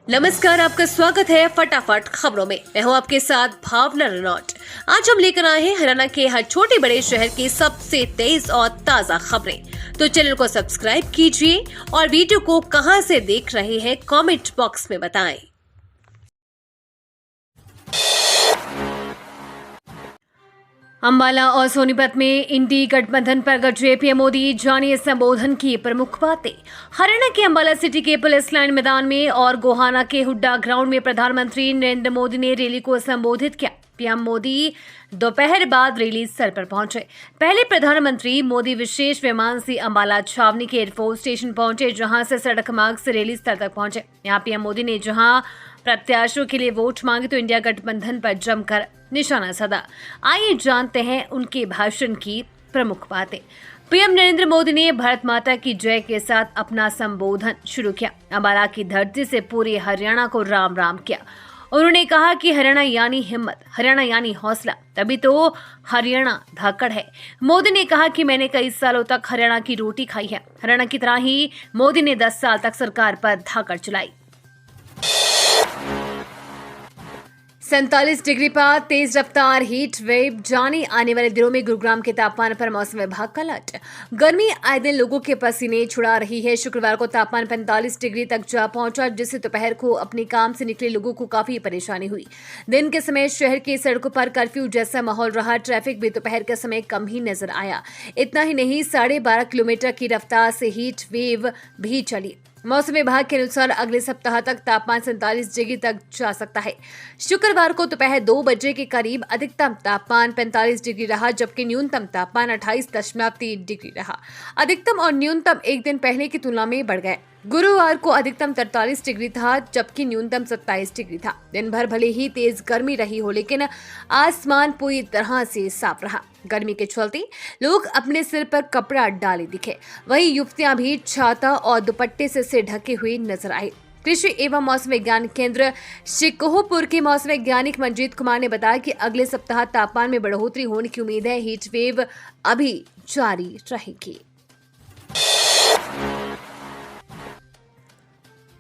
नमस्कार, आपका स्वागत है फटाफट खबरों में। मैं हूं आपके साथ भावना रनौट। आज हम लेकर आए हैं हरियाणा के हर छोटे बड़े शहर की सबसे तेज और ताजा खबरें। तो चैनल को सब्सक्राइब कीजिए और वीडियो को कहां से देख रहे हैं कमेंट बॉक्स में बताएं। अंबाला और सोनीपत में इंडी गठबंधन पर गरजे पीएम मोदी, जानिए संबोधन की प्रमुख बातें। हरियाणा के अंबाला सिटी के पुलिस लाइन मैदान में और गोहाना के हुड्डा ग्राउंड में प्रधानमंत्री नरेंद्र मोदी ने रैली को संबोधित किया। पीएम मोदी दोपहर बाद रैली स्थल पर पहुंचे। पहले प्रधानमंत्री मोदी विशेष विमान से अंबाला छावनी के एयरफोर्स स्टेशन पहुंचे, जहां से सड़क मार्ग से रैली स्थल तक पहुंचे। यहां पीएम मोदी ने जहां प्रत्याशियों के लिए वोट मांगे तो इंडिया गठबंधन पर जमकर निशाना साधा। आइए जानते हैं उनके भाषण की प्रमुख बातें। पीएम नरेंद्र मोदी ने भारत माता की जय के साथ अपना संबोधन शुरू किया। अंबाला की धरती से पूरे हरियाणा को राम राम किया। उन्होंने कहा कि हरियाणा यानी हिम्मत, हरियाणा यानी हौसला, तभी तो हरियाणा धाकड़ है। मोदी ने कहा कि मैंने कई सालों तक हरियाणा की रोटी खाई है। हरियाणा की तरह ही मोदी ने 10 साल तक सरकार पर धाकड़ चलाई। 47 डिग्री पर तेज रफ्तार हीट वेव, जाने आने वाले दिनों में गुरुग्राम के तापमान पर मौसम विभाग का अलर्ट। गर्मी आए दिन लोगों के पसीने छुड़ा रही है। शुक्रवार को तापमान 45 डिग्री तक जा पहुंचा, जिससे दोपहर को अपने काम से निकले लोगों को काफी परेशानी हुई। दिन के समय शहर की सड़कों पर कर्फ्यू जैसा माहौल रहा। ट्रैफिक भी दोपहर के समय कम ही नजर आया। इतना ही नहीं, 12.5 किलोमीटर की रफ्तार से हीट वेव भी चली। मौसम विभाग के अनुसार अगले सप्ताह तक तापमान 47 डिग्री तक जा सकता है। शुक्रवार को दोपहर 2 बजे के करीब अधिकतम तापमान 45 डिग्री रहा, जबकि न्यूनतम तापमान 28.3 डिग्री रहा। अधिकतम और न्यूनतम एक दिन पहले की तुलना में बढ़ गए। गुरुवार को अधिकतम 43 डिग्री था, जबकि न्यूनतम 27 डिग्री था। दिन भर भले ही तेज गर्मी रही हो, लेकिन आसमान पूरी तरह से साफ रहा। गर्मी के चलते लोग अपने सिर पर कपड़ा डाले दिखे। वहीं युवतियां भी छाता और दुपट्टे से ढके हुए नजर आई। कृषि एवं मौसम विज्ञान केंद्र शिकोहपुर के मौसम वैज्ञानिक मंजीत कुमार ने बताया कि अगले सप्ताह तापमान में बढ़ोतरी होने की उम्मीद है। हीट वेव अभी जारी रहेगी।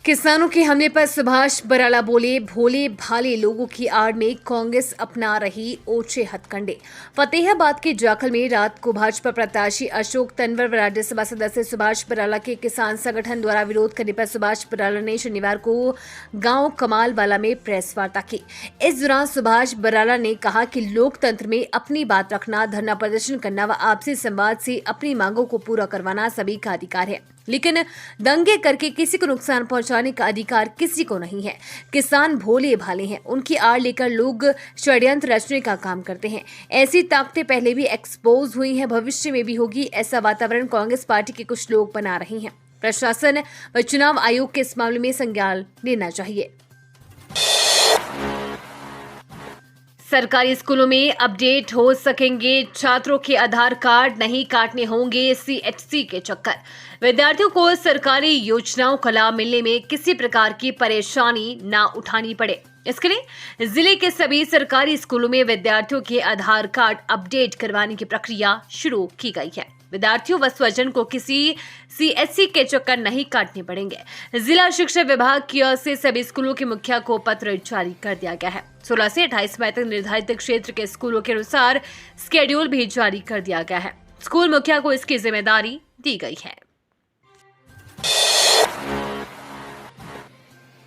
किसानों के हमले पर सुभाष बराला बोले, भोले भाले लोगों की आड़ में कांग्रेस अपना रही ओछे हथकंडे। फतेहाबाद के जाखल में रात को भाजपा प्रत्याशी अशोक तंवर व राज्यसभा सदस्य सुभाष बराला के किसान संगठन द्वारा विरोध करने पर सुभाष बराला ने शनिवार को गांव कमालवाला में प्रेस वार्ता की। इस दौरान सुभाष बराला ने कहा कि लोकतंत्र में अपनी बात रखना, धरना प्रदर्शन करना व आपसी संवाद से अपनी मांगों को पूरा करवाना सभी का अधिकार है, लेकिन दंगे करके किसी को नुकसान पहुंचाने का अधिकार किसी को नहीं है। किसान भोले भाले हैं, उनकी आड़ लेकर लोग षड्यंत्र रचने का काम करते हैं। ऐसी ताकतें पहले भी एक्सपोज हुई हैं, भविष्य में भी होगी। ऐसा वातावरण कांग्रेस पार्टी के कुछ लोग बना रहे हैं। प्रशासन व चुनाव आयोग के इस मामले में संज्ञान लेना चाहिए। सरकारी स्कूलों में अपडेट हो सकेंगे छात्रों के आधार कार्ड, नहीं काटने होंगे सीएचसी के चक्कर। विद्यार्थियों को सरकारी योजनाओं का लाभ मिलने में किसी प्रकार की परेशानी न उठानी पड़े, इसके लिए जिले के सभी सरकारी स्कूलों में विद्यार्थियों के आधार कार्ड अपडेट करवाने की प्रक्रिया शुरू की गई है। विद्यार्थियों व स्वजन को किसी सीएचसी के चक्कर नहीं काटने पड़ेंगे। जिला शिक्षा विभाग की ओर से सभी स्कूलों के मुखिया को पत्र जारी कर दिया गया है। 16 से 28 मई तक निर्धारित क्षेत्र के स्कूलों के अनुसार स्केड्यूल भी जारी कर दिया गया है। स्कूल मुखिया को इसकी जिम्मेदारी दी गई है।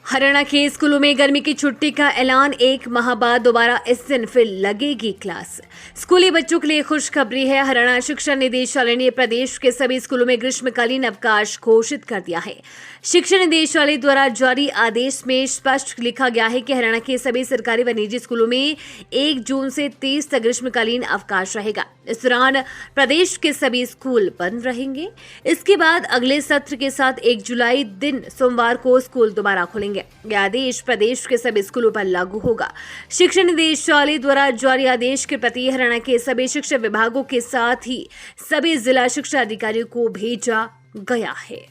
हरियाणा के स्कूलों में गर्मी की छुट्टी का ऐलान, 1 माह बाद दोबारा इस दिन फिर लगेगी क्लास। स्कूली बच्चों के लिए खुशखबरी है। हरियाणा शिक्षा निदेशालय ने प्रदेश के सभी स्कूलों में ग्रीष्मकालीन अवकाश घोषित कर दिया है। शिक्षा निदेशालय द्वारा जारी आदेश में स्पष्ट लिखा गया है कि हरियाणा के सभी सरकारी व निजी स्कूलों में 1 जून से 30 तक ग्रीष्मकालीन अवकाश रहेगा। इस दौरान प्रदेश के सभी स्कूल बंद रहेंगे। इसके बाद अगले सत्र के साथ 1 जुलाई दिन सोमवार को स्कूल दोबारा खुलेंगे। यह आदेश प्रदेश के सभी स्कूलों पर लागू होगा। शिक्षा निदेशालय द्वारा जारी आदेश के प्रति हरियाणा के सभी शिक्षा विभागों के साथ ही सभी जिला शिक्षा अधिकारियों को भेजा गया है।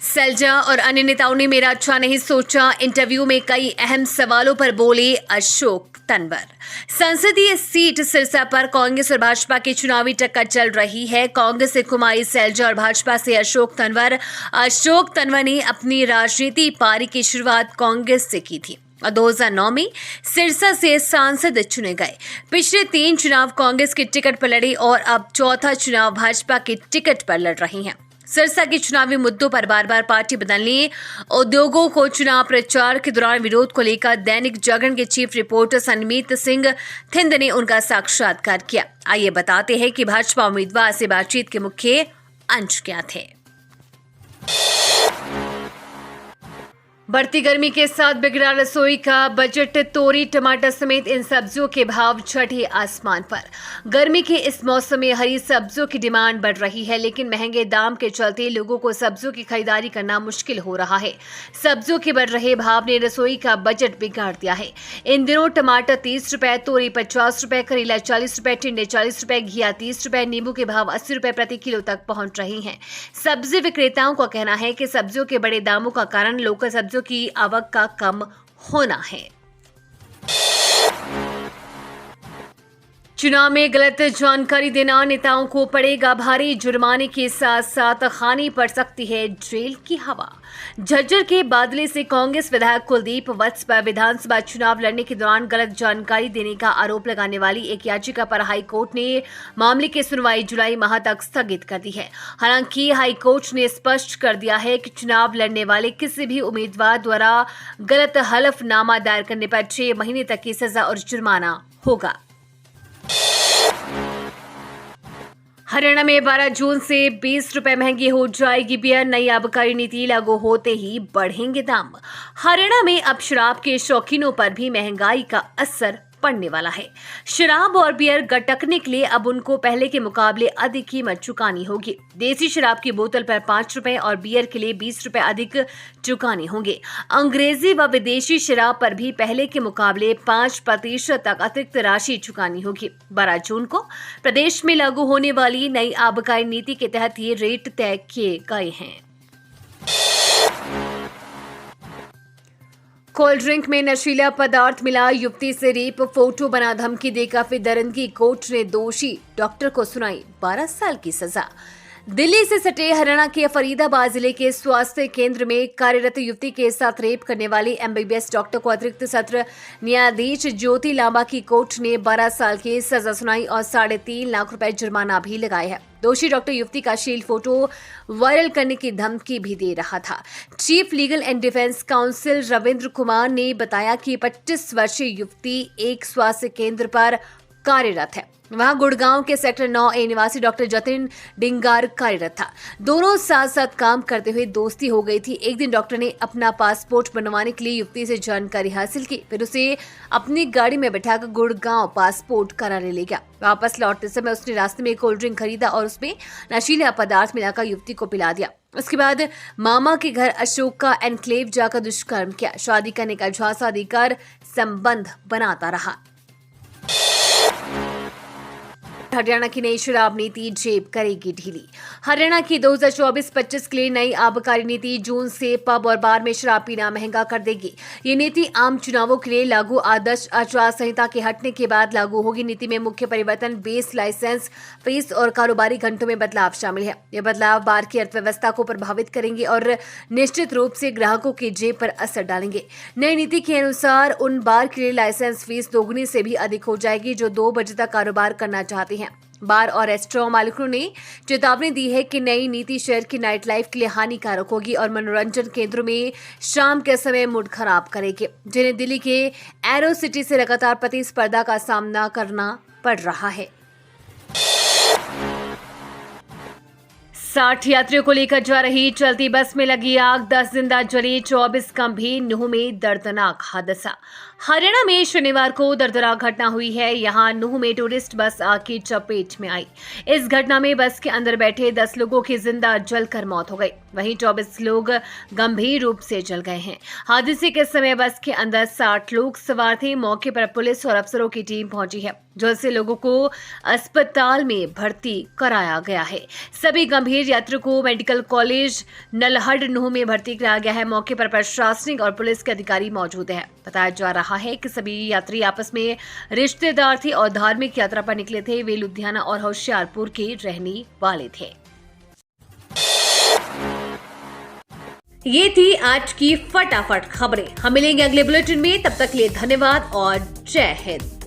सैलजा और अन्य नेताओं ने मेरा अच्छा नहीं सोचा। इंटरव्यू में कई अहम सवालों पर बोले अशोक तंवर। संसदीय सीट सिरसा पर कांग्रेस और भाजपा की चुनावी टक्कर चल रही है। कांग्रेस से कुमारी सैलजा और भाजपा से अशोक तंवर। अशोक तंवर ने अपनी राजनीति पारी की शुरुआत कांग्रेस से की थी और 2009 में सिरसा से सांसद चुने गए। पिछले 3 चुनाव कांग्रेस की टिकट पर लड़े और अब चौथा चुनाव भाजपा की टिकट पर लड़ रही हैं। सिरसा के चुनावी मुद्दों पर बार बार पार्टी बदलने, उद्योगों को चुनाव प्रचार के दौरान विरोध को लेकर दैनिक जागरण के चीफ रिपोर्टर सनमीत सिंह थिंद ने उनका साक्षात्कार किया। आइए बताते हैं कि भाजपा उम्मीदवार से बातचीत के मुख्य अंश क्या थे। बढ़ती गर्मी के साथ बिगड़ा रसोई का बजट। तोरी, टमाटर समेत इन सब्जियों के भाव चढ़े आसमान पर। गर्मी के इस मौसम में हरी सब्जियों की डिमांड बढ़ रही है, लेकिन महंगे दाम के चलते लोगों को सब्जियों की खरीदारी करना मुश्किल हो रहा है। सब्जियों के बढ़ रहे भाव ने रसोई का बजट बिगाड़ दिया है। इन दिनों टमाटर 30 रुपए, तोरी 50 रुपए, करेला 40 रुपए, टिंडे 40 रुपए, घिया 30 रुपए, नींबू के भाव 80 रुपए प्रति किलो तक पहुंच रही हैं। सब्जी विक्रेताओं का कहना है कि सब्जियों के बड़े दामों का कारण लोकल सब्जियों की आवक का कम होना है। चुनाव में गलत जानकारी देना नेताओं को पड़ेगा भारी। जुर्माने के साथ साथ खानी पड़ सकती है जेल की हवा। झज्जर के बादले से कांग्रेस विधायक कुलदीप वत्स पर विधानसभा चुनाव लड़ने के दौरान गलत जानकारी देने का आरोप लगाने वाली एक याचिका पर हाईकोर्ट ने मामले की सुनवाई जुलाई माह तक स्थगित कर दी है। हालांकि हाईकोर्ट ने स्पष्ट कर दिया है कि चुनाव लड़ने वाले किसी भी उम्मीदवार द्वारा गलत हलफनामा दायर करने पर 6 महीने तक की सजा और जुर्माना होगा। हरियाणा में 12 जून से 20 रुपए महंगी हो जाएगी बियर। नई आबकारी नीति लागू होते ही बढ़ेंगे दाम। हरियाणा में अब शराब के शौकीनों पर भी महंगाई का असर पड़ने वाला है। शराब और बियर गटकने के लिए अब उनको पहले के मुकाबले अधिक कीमत चुकानी होगी। देसी शराब की बोतल पर 5 रुपए और बियर के लिए 20 रुपए अधिक चुकाने होंगे। अंग्रेजी व विदेशी शराब पर भी पहले के मुकाबले 5% तक अतिरिक्त राशि चुकानी होगी। 12 जून को प्रदेश में लागू होने वाली नई आबकारी नीति के तहत ये रेट तय किए गए हैं। कोल्ड ड्रिंक में नशीला पदार्थ मिला, युवती से रेप, फोटो बना धमकी देकर फिर दरंगी। कोर्ट ने दोषी डॉक्टर को सुनाई 12 साल की सजा। दिल्ली से सटे हरियाणा के फरीदाबाद जिले के स्वास्थ्य केंद्र में कार्यरत युवती के साथ रेप करने वाली एमबीबीएस डॉक्टर को अतिरिक्त सत्र न्यायाधीश ज्योति लांबा की कोर्ट ने 12 साल की सजा सुनाई और 3.5 लाख रुपए जुर्माना भी लगाया है। दोषी डॉक्टर युवती का शील फोटो वायरल करने की धमकी भी दे रहा था। Chief legal and defence council Ravindra Kumar ने बताया कि 25 वर्षीय युवती एक स्वास्थ्य केंद्र पर कार्यरत है। वहां गुड़गांव के सेक्टर 9A निवासी डॉक्टर जतिन डिंगार कार्यरत था। दोनों साथ साथ काम करते हुए दोस्ती हो गई थी। एक दिन डॉक्टर ने अपना पासपोर्ट बनवाने के लिए युवती से जानकारी हासिल की, फिर उसे अपनी गाड़ी में बैठाकर गुड़गांव पासपोर्ट कराने ले गया। वापस लौटते समय उसने रास्ते में कोल्ड ड्रिंक खरीदा और उसमें नशीला पदार्थ मिलाकर युवती को पिला दिया। उसके बाद मामा के घर अशोक का एनक्लेव जाकर दुष्कर्म किया। शादी करने का झांसा देकर संबंध बनाता रहा। हरियाणा की नई शराब नीति जेब करेगी ढीली। हरियाणा की 2024-25 के लिए नई आबकारी नीति जून से पब और बार में शराब पीना महंगा कर देगी। ये नीति आम चुनावों के लिए लागू आदर्श आचार संहिता के हटने के बाद लागू होगी। नीति में मुख्य परिवर्तन बेस लाइसेंस फीस और कारोबारी घंटों में बदलाव शामिल है। ये बदलाव बार की अर्थव्यवस्था को प्रभावित करेंगे और निश्चित रूप से ग्राहकों की जेब पर असर डालेंगे। नई नीति के अनुसार उन बार के लिए लाइसेंस फीस दोगुनी से भी अधिक हो जाएगी जो 2 बजे तक कारोबार करना चाहते हैं। बार और रेस्टोरेंट मालिकों ने चेतावनी दी है कि नई नीति शहर की नाइट लाइफ के लिए हानिकारक होगी और मनोरंजन केंद्रों में शाम के समय मूड खराब करेगी, जिन्हें दिल्ली के एरो सिटी से लगातार प्रतिस्पर्धा का सामना करना पड़ रहा है। 60 यात्रियों को लेकर जा रही चलती बस में लगी आग, 10 जिंदा जले, 24 गंभीर। नूंह में दर्दनाक हादसा। हरियाणा में शनिवार को दर्दनाक घटना हुई है। यहां नूंह में टूरिस्ट बस आग की चपेट में आई। इस घटना में बस के अंदर बैठे 10 लोगों की जिंदा जलकर मौत हो गई, वहीं 24 लोग गंभीर रूप से जल गए हैं। हादसे के समय बस के अंदर 60 लोग सवार थे। मौके पर पुलिस और अफसरों की टीम पहुंची है, जल्द से लोगों को अस्पताल में भर्ती कराया गया है। सभी गंभीर समेत यात्रियों को मेडिकल कॉलेज नलहड नूह में भर्ती कराया गया है। मौके पर प्रशासनिक और पुलिस के अधिकारी मौजूद हैं। बताया जा रहा है कि सभी यात्री आपस में रिश्तेदार थे और धार्मिक यात्रा पर निकले थे। वे लुधियाना और होशियारपुर के रहने वाले थे। ये थी आज की फटाफट खबरें। हम मिलेंगे अगले बुलेटिन में, तब तक के लिए धन्यवाद और जय हिंद।